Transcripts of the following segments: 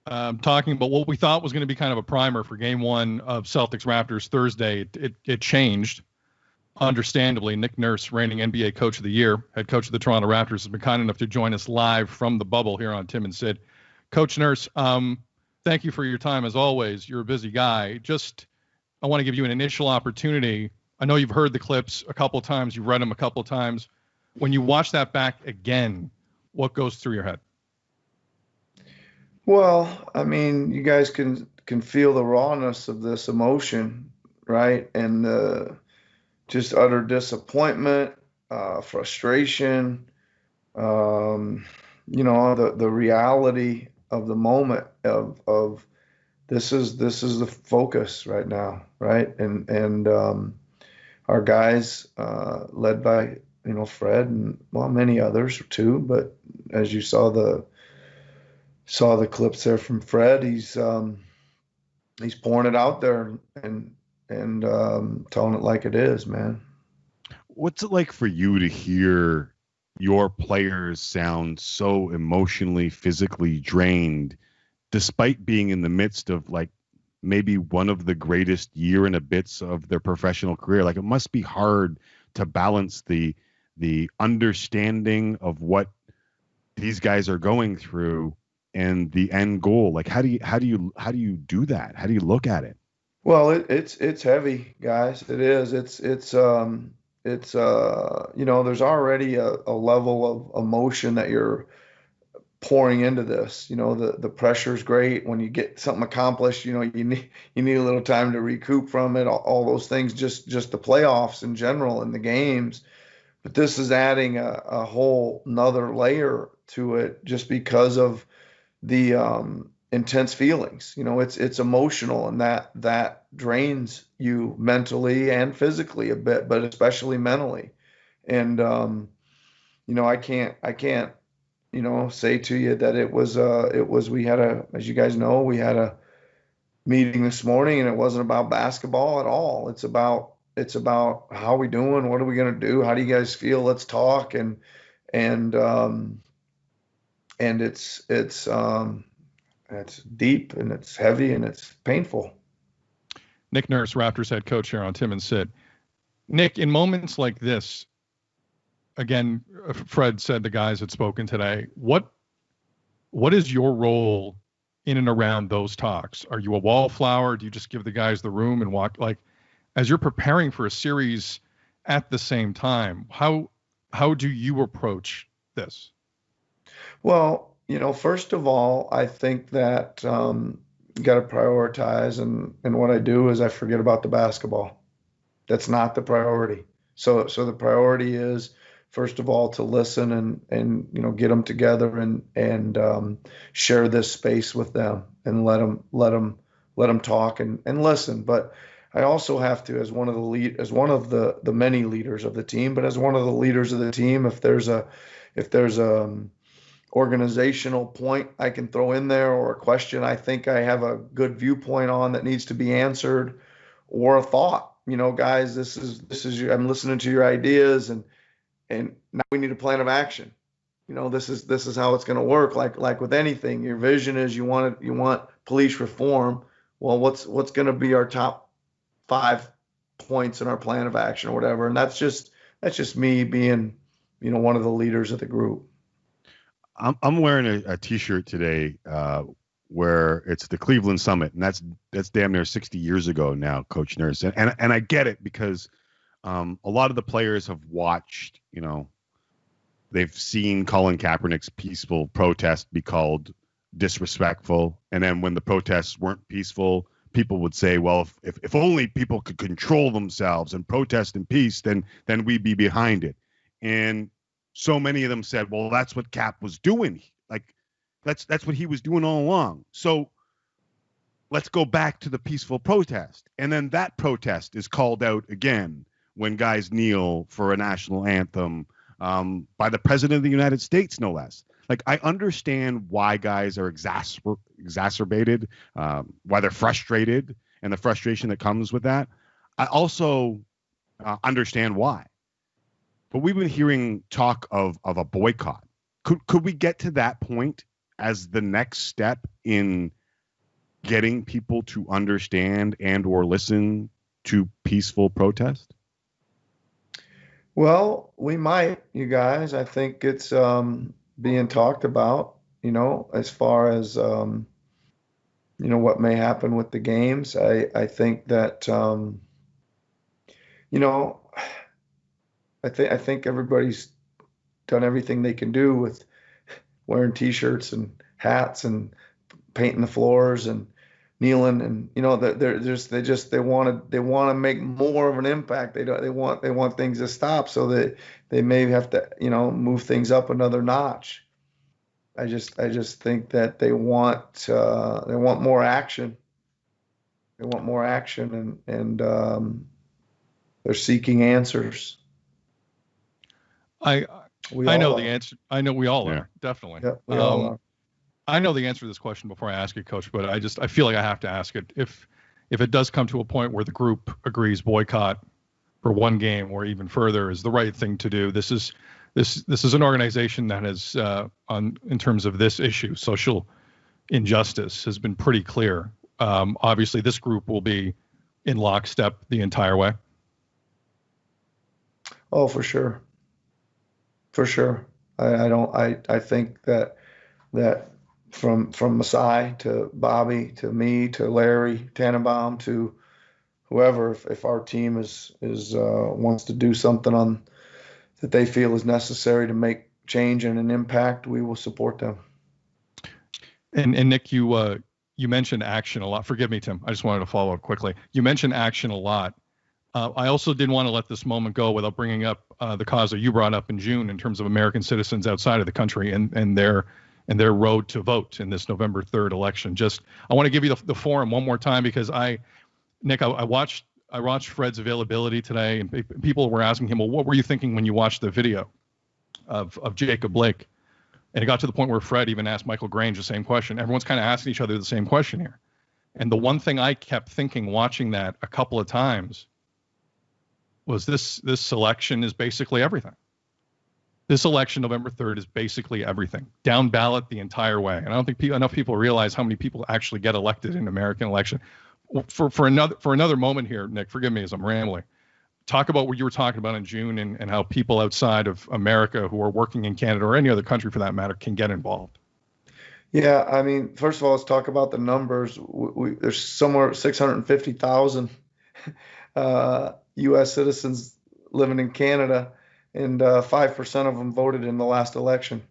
talking about what we thought was going to be kind of a primer for Game 1 of Celtics Raptors Thursday. It changed, understandably. Nick Nurse, reigning NBA Coach of the Year, head coach of the Toronto Raptors, has been kind enough to join us live from the bubble here on Tim and Sid. Coach Nurse, thank you for your time as always. You're a busy guy. I want to give you an initial opportunity. I know you've heard the clips a couple of times. You've read them a couple of times. When you watch that back again, what goes through your head? Well, I mean, you guys can feel the rawness of this emotion, right? And just utter disappointment, frustration, the reality of the moment of this is the focus right now, right? And our guys, led by Fred and many others too, but as you saw the clips there from Fred, he's pouring it out there and telling it like it is, man. What's it like for you to hear your players sound so emotionally, physically drained, despite being in the midst of like maybe one of the greatest year and a bits of their professional career? Like, it must be hard to balance the understanding of what these guys are going through and the end goal. Like, how do you do that? How do you look at it? Well, it's heavy, guys. It is. It's there's already a level of emotion that you're pouring into this. The pressure's great when you get something accomplished. You need a little time to recoup from it. All those things, just the playoffs in general and the games. But this is adding a whole nother layer to it just because of the intense feelings. It's emotional, and that drains you mentally and physically a bit, but especially mentally. And I can't say to you that it was as you guys know, we had a meeting this morning, and it wasn't about basketball at all. It's about how we doing, what are we going to do, how do you guys feel, let's talk. And it's deep, and it's heavy, and it's painful. Nick Nurse, Raptors head coach here on Tim and Sid. Nick, in moments like this, again, Fred said the guys had spoken today. What is your role in and around those talks? Are you a wallflower? Do you just give the guys the room and walk? Like, as you're preparing for a series at the same time, how do you approach this? Well, first of all, I think that you got to prioritize, and what I do is I forget about the basketball. That's not the priority. So the priority is, first of all, to listen and get them together and share this space with them and let them talk and listen. But I also have to, as one of the many leaders of the team, but as one of the leaders of the team, if there's a organizational point I can throw in there, or a question I think I have a good viewpoint on that needs to be answered, or a thought, guys, this is I'm listening to your ideas, and now we need a plan of action. This is how it's going to work. Like with anything, your vision is you want police reform. Well, what's going to be our top 5 points in our plan of action or whatever? And that's just me being, one of the leaders of the group. I'm wearing a T-shirt today where it's the Cleveland Summit, and that's damn near 60 years ago now, Coach Nurse. And I get it, because a lot of the players have watched, they've seen Colin Kaepernick's peaceful protest be called disrespectful. And then when the protests weren't peaceful, people would say, well, if only people could control themselves and protest in peace, then we'd be behind it. And so many of them said, well, that's what Cap was doing. Like, that's what he was doing all along. So let's go back to the peaceful protest. And then that protest is called out again when guys kneel for a national anthem by the president of the United States, no less. Like, I understand why guys are exacerbated, why they're frustrated, and the frustration that comes with that. I also understand why. But we've been hearing talk of a boycott. Could we get to that point as the next step in getting people to understand and or listen to peaceful protest? Well, we might, you guys. I think it's being talked about, as far as what may happen with the games. I think that you know, I think everybody's done everything they can do with wearing t-shirts and hats and painting the floors and kneeling, and that they want to make more of an impact. They want things to stop, so that they may have to move things up another notch. I just think that they want more action. They want more action, and they're seeking answers. I know the answer. I know we all are, definitely. Yeah, we all are. I know the answer to this question before I ask it, Coach, but I feel like I have to ask it. If it does come to a point where the group agrees boycott for one game or even further is the right thing to do, this is an organization that has in terms of this issue, social injustice, has been pretty clear. Obviously, this group will be in lockstep the entire way. Oh, for sure. For sure. I think that from Masai to Bobby to me to Larry Tannenbaum to whoever, if our team is wants to do something on that they feel is necessary to make change and an impact, we will support them. And Nick, you mentioned action a lot. Forgive me, Tim. I just wanted to follow up quickly. You mentioned action a lot. I also didn't want to let this moment go without bringing up the cause that you brought up in June in terms of American citizens outside of the country and their road to vote in this November 3rd election. I want to give you the forum one more time, because I watched Fred's availability today, and people were asking him, well, what were you thinking when you watched the video of Jacob Blake? And it got to the point where Fred even asked Michael Grange the same question. Everyone's kind of asking each other the same question here. And the one thing I kept thinking watching that a couple of times was this election is basically everything. This election, November 3rd, is basically everything. Down ballot the entire way. And I don't think enough people realize how many people actually get elected in an American election. For another moment here, Nick, forgive me as I'm rambling. Talk about what you were talking about in June and how people outside of America who are working in Canada or any other country for that matter can get involved. Yeah, I mean, first of all, let's talk about the numbers. There's somewhere 650,000 U.S. citizens living in Canada, and 5% of them voted in the last election.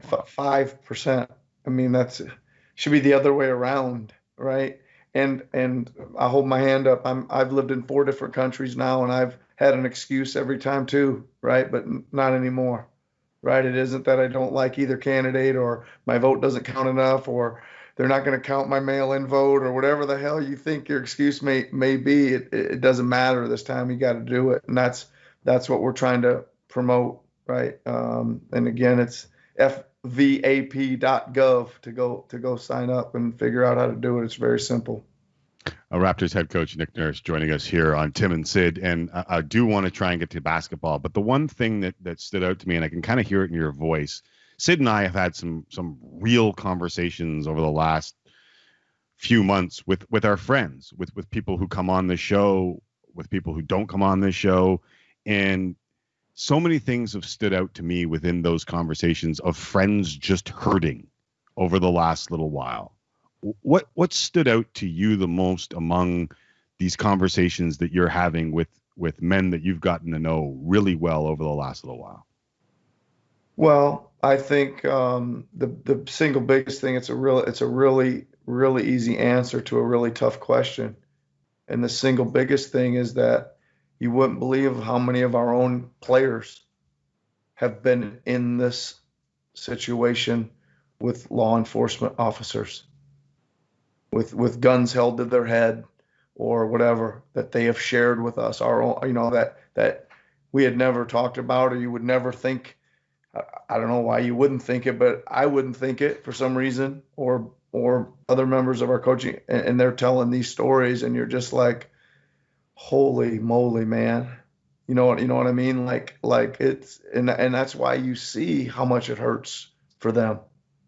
5%. I mean, should be the other way around, right? And I hold my hand up. I've lived in 4 different countries now, and I've had an excuse every time too, right? But not anymore, right? It isn't that I don't like either candidate, or my vote doesn't count enough, or they're not going to count my mail-in vote, or whatever the hell you think your excuse may be. It doesn't matter this time. You got to do it, and that's what we're trying to promote, right? And again, it's fvap.gov to go sign up and figure out how to do it. It's very simple. Raptors head coach Nick Nurse joining us here on Tim and Sid, and I do want to try and get to basketball, but the one thing that stood out to me, and I can kind of hear it in your voice, Sid and I have had some real conversations over the last few months with our friends, with people who come on the show, with people who don't come on this show, and so many things have stood out to me within those conversations of friends just hurting over the last little while. What stood out to you the most among these conversations that you're having with men that you've gotten to know really well over the last little while? Well, I think the single biggest thing, it's a really easy answer to a really tough question. And the single biggest thing is that you wouldn't believe how many of our own players have been in this situation with law enforcement officers, with guns held to their head or whatever, that they have shared with us, our own, that we had never talked about, or you would never think. I don't know why you wouldn't think it, but I wouldn't think it for some reason, or other members of our coaching, and they're telling these stories, and you're just like, holy moly, man. You know what I mean? Like it's, and that's why you see how much it hurts for them,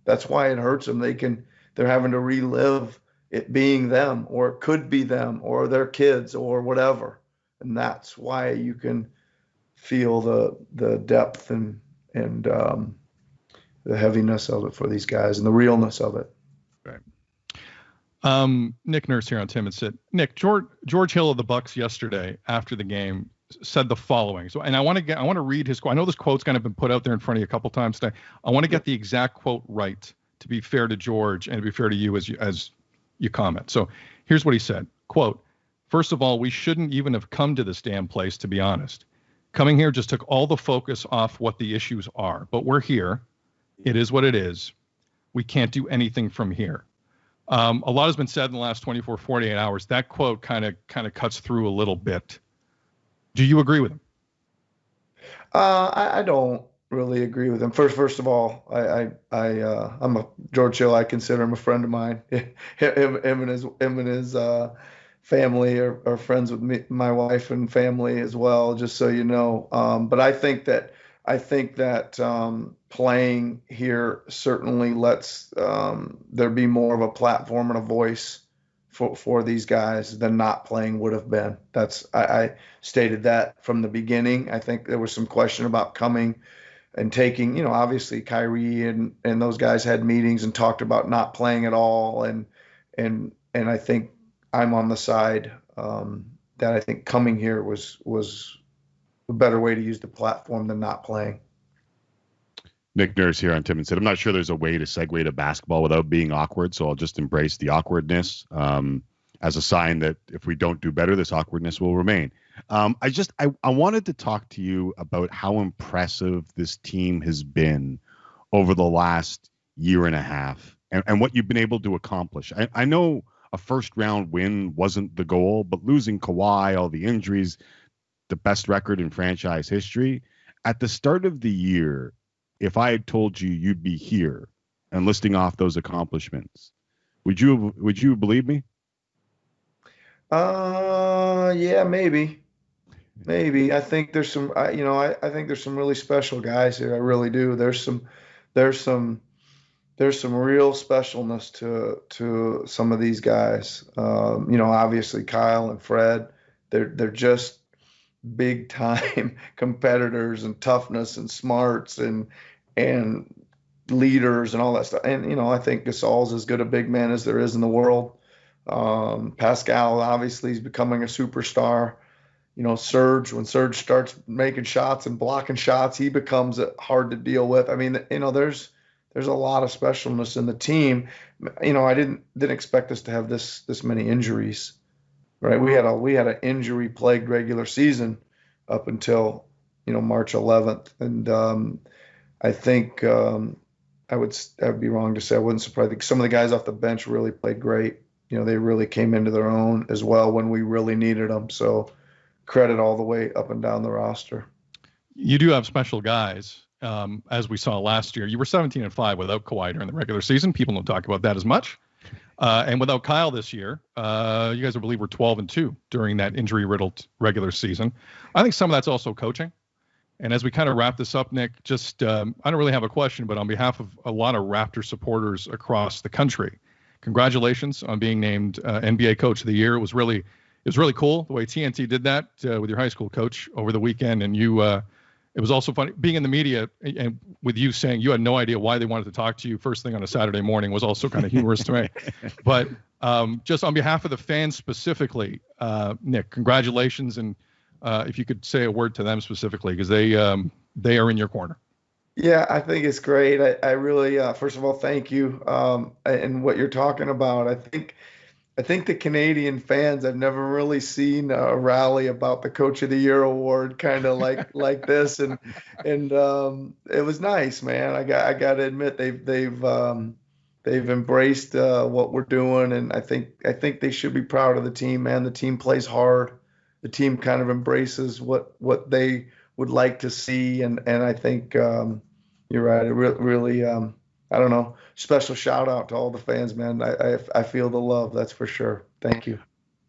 That's why it hurts them. They're having to relive it being them, or it could be them, or their kids, or whatever. And that's why you can feel the depth and the heaviness of it for these guys and the realness of it. Right. Nick Nurse here on Tim and Sid. Nick, George Hill of the Bucks yesterday after the game said the following. So, and I want to read his quote. I know this quote's kind of been put out there in front of you a couple times today. I want to get the exact quote right to be fair to George and to be fair to you as you comment. So here's what he said. Quote, "First of all, we shouldn't even have come to this damn place, to be honest. Coming here just took all the focus off what the issues are. But we're here. It is what it is. We can't do anything from here." A lot has been said in the last 24, 48 hours. That quote kind of cuts through a little bit. Do you agree with him? I don't really agree with him. First of all, I'm a George Hill. I consider him a friend of mine. him and his family are friends with me, my wife and family as well. Just so you know. But I think that playing here certainly lets there be more of a platform and a voice for these guys than not playing would have been. I stated that from the beginning. I think there was some question about coming and taking, obviously Kyrie and those guys had meetings and talked about not playing at all. And I think I'm on the side that I think coming here was a better way to use the platform than not playing. Nick Nurse here on Tim and Sid. I'm not sure there's a way to segue to basketball without being awkward, so I'll just embrace the awkwardness as a sign that if we don't do better, this awkwardness will remain. I wanted to talk to you about how impressive this team has been over the last year and a half and what you've been able to accomplish. I know a first-round win wasn't the goal, but losing Kawhi, all the injuries, the best record in franchise history. At the start of the year, if I had told you you'd be here and listing off those accomplishments, would you believe me? Yeah, maybe. I think there's some, I think there's some really special guys here. I really do. There's some real specialness to some of these guys. Obviously Kyle and Fred, they're just big time competitors and toughness and smarts and leaders and all that stuff. And, I think Gasol's as good a big man as there is in the world. Pascal obviously is becoming a superstar. Serge, when Serge starts making shots and blocking shots, he becomes hard to deal with. I mean, there's a lot of specialness in the team. I didn't expect us to have this many injuries, right? We had an injury plagued regular season up until, March 11th. And, I think I would be wrong to say I wasn't surprised. I think some of the guys off the bench really played great. They really came into their own as well when we really needed them. So credit all the way up and down the roster. You do have special guys, as we saw last year. You were 17-5 without Kawhi during the regular season. People don't talk about that as much. And without Kyle this year, you guys, I believe, were 12-2 during that injury-riddled regular season. I think some of that's also coaching. And as we kind of wrap this up, Nick, just I don't really have a question, but on behalf of a lot of Raptor supporters across the country, congratulations on being named NBA Coach of the Year. It was really cool the way TNT did that with your high school coach over the weekend. And you, it was also funny being in the media and with you saying you had no idea why they wanted to talk to you first thing on a Saturday morning was also kind of humorous to me. But just on behalf of the fans specifically, Nick, congratulations. And if you could say a word to them specifically, because they are in your corner. Yeah, I think it's great. I really, first of all, thank you. And what you're talking about, I think the Canadian fans, I've never really seen a rally about the Coach of the Year award kind of like this, and it was nice, man. I got to admit they've embraced what we're doing, and I think they should be proud of the team, man. The team plays hard. The team kind of embraces what they would like to see, and I think you're right. It really I don't know. Special shout out to all the fans, man. I feel the love. That's for sure. Thank you.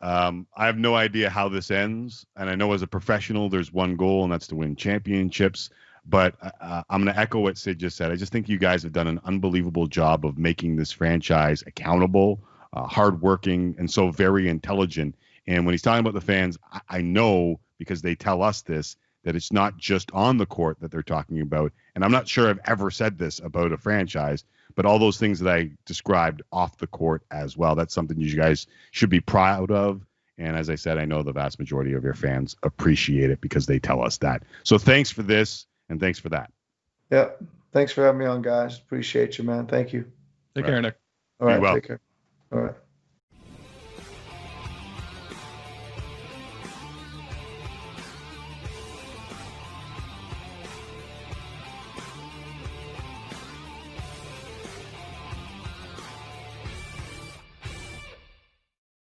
I have no idea how this ends, and I know as a professional, there's one goal, and that's to win championships. But I'm going to echo what Sid just said. I just think you guys have done an unbelievable job of making this franchise accountable, hardworking, and so very intelligent. And when he's talking about the fans, I know, because they tell us this, that it's not just on the court that they're talking about. And I'm not sure I've ever said this about a franchise, but all those things that I described off the court as well. That's something you guys should be proud of. And as I said, I know the vast majority of your fans appreciate it because they tell us that. So thanks for this, and thanks for that. Yeah. Thanks for having me on, guys. Appreciate you, man. Thank you. Take care, Nick. All right. Be well. Take care. All right.